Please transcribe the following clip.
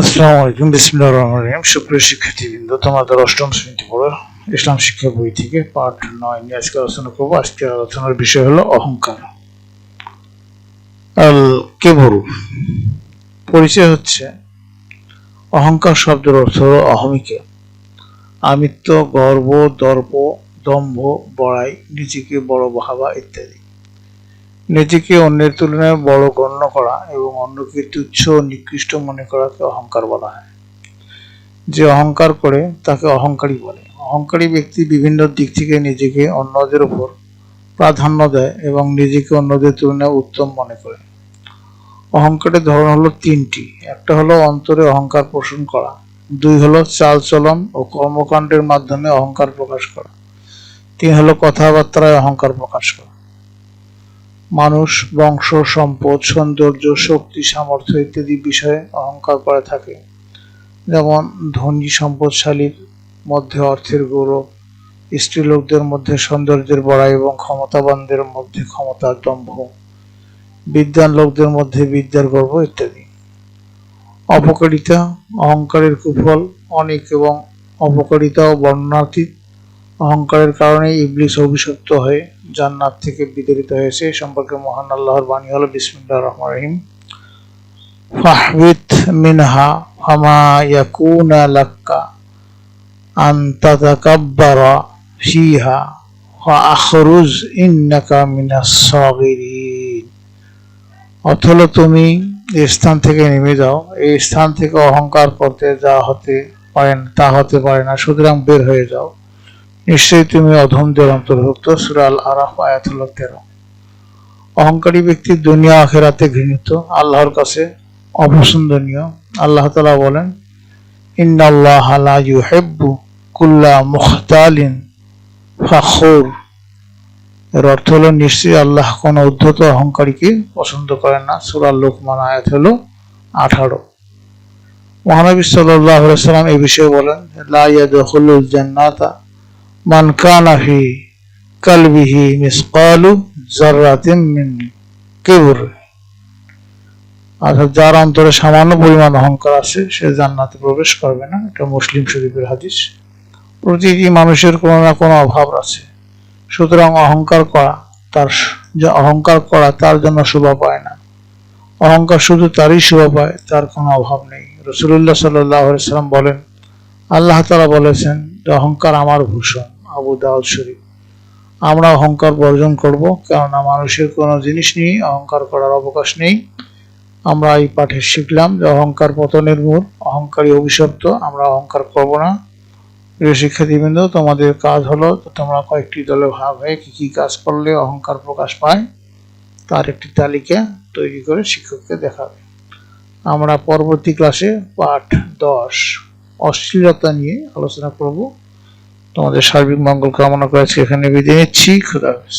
আসসালামু আলাইকুম, বিসমিল্লাহির রহমানির রহিম। সুপ্রিয় শিক্ষার্থীবৃন্দ, তোমাদের অষ্টম শ্রেণীতে পড়া ইসলাম শিক্ষা বই থেকে পাঠ 9 নিয়ে আজকে আলোচনা করবো। আজকের আলোচনার বিষয় হলো অহংকার। আল কেবরু পরিচয় হচ্ছে অহংকার শব্দের অর্থ হলো অহমিকা, আমিত্ব, গর্ব, দর্প, দম্ভ, বড়াই, নিজেকে বড় ভাবা ইত্যাদি। নিজেকে অন্যের তুলনায় বড় গণ্য করা এবং অন্যকে তুচ্ছ ও নিকৃষ্ট মনে করাকে অহংকার বলা হয়। যে অহংকার করে তাকে অহংকারী বলে। অহংকারী ব্যক্তি বিভিন্ন দিক থেকে নিজেকে অন্যদের উপর প্রাধান্য দেয় এবং নিজেকে অন্যদের তুলনায় উত্তম মনে করে। অহংকারের ধরন হলো তিনটি। একটা হলো অন্তরে অহংকার পোষণ করা, দুই হলো চালচলন ও কর্মকাণ্ডের মাধ্যমে অহংকার প্রকাশ করা, তিন হলো কথাবার্তায় অহংকার প্রকাশ করা। মানুষ বংশ, সম্পদ, সৌন্দর্য, শক্তি, সামর্থ্য ইত্যাদি বিষয়ে অহংকার করে থাকে। যেমন ধনী সম্পদশালীর মধ্যে অর্থের গৌরব, স্ত্রীলোকদের মধ্যে সৌন্দর্যের বড়াই এবং ক্ষমতাবানদের মধ্যে ক্ষমতার দম্ভ, বিদ্বান লোকদের মধ্যে বিদ্যার গর্ব ইত্যাদি। অপকারিতা অহংকারের কুফল অনেক এবং অপকারিতা ও বর্ণনাতীত। অহংকারের কারণে ইবলিস অভিশপ্ত হয়ে জান্নাত থেকে বিতাড়িত হয়েছে। এ সম্পর্কে মহান আল্লাহর বাণী হলো বিসমিল্লাহির রহমানির রহিম, ফাহবিত মিনহা ফামা ইয়াকুনা লাকা আন তাতাকাব্বারা ফিহা ফাখরুজ ইন্নাকা মিনাস সাগিরিন। অথবা তুমি এই স্থান থেকে নেমে যাও, এই স্থান থেকে অহংকার করতে তা হতে পারে না, সুতরাং বের হয়ে যাও, নিশ্চয়ই তুমি অধমদের অন্তর্ভুক্ত। সূরা আল আরাফ আয়াত হলো 13। অহংকারী ব্যক্তি দুনিয়া আখিরাতে ঘৃণিত, আল্লাহর কাছে অপছন্দনীয়। আল্লাহ তাআলা বলেন, ইন্নাল্লাহা লা ইউহিব্বু কুল্লা মুখতালিন ফাখুর। এর অর্থ হলো নিশ্চয়ই আল্লাহ কোন উদ্ধত অহংকারীকে পছন্দ করেন না। সূরা লুকমান আয়াত হলো 18। মহানবী সাল্লাল্লাহু আলাইহি ওয়াসাল্লাম এই বিষয়ে বলেন, লা ইয়াদখুলুল জান্নাতা মান কানা ফি কালবিহি মিসকালু যাররাতিন মিন কিবর। অর্থাৎ যার অন্তরে সামান্য পরিমাণ অহংকার আছে সে জান্নাতে প্রবেশ করবে না। এটা মুসলিম শরীফের হাদিস। প্রতিটি মানুষের কোনো না কোনো অভাব আছে, সুতরাং অহংকার করা তার জন্য শোভা পায় না। অহংকার শুধু তারই শোভা পায় যার কোনো অভাব নেই। রাসূলুল্লাহ সাল্লাল্লাহু আলাইহি ওয়াসাল্লাম বলেন, আল্লাহ তাআলা বলেছেন যে অহংকার আমার ভূষণ। আবু দাউদ শরীফ। আমরা অহংকার বর্জন করব, কেননা মানুষের কোনো জিনিস নিয়ে অহংকার করার অবকাশ নেই। আমরা এই পাঠে শিখলাম যে অহংকার পতনের মূল, অহংকারী অভিশপ্ত, আমরা অহংকার করব না। প্রিয় শিক্ষার্থীবৃন্দ, তোমাদের কাজ হলো তোমরা কয়েকটি দলে ভাগ হয়ে কি কি কাজ করলে অহংকার প্রকাশ পায় তার একটি তালিকা তৈরি করে শিক্ষককে দেখাবে। আমরা পরবর্তী ক্লাসে পাঠ 10 অশ্লীলতা নিয়ে আলোচনা করব। তোমাদের সার্বিক মঙ্গল কামনা করে এখানে বিদায় নিচ্ছি। খোদা হাফেজ।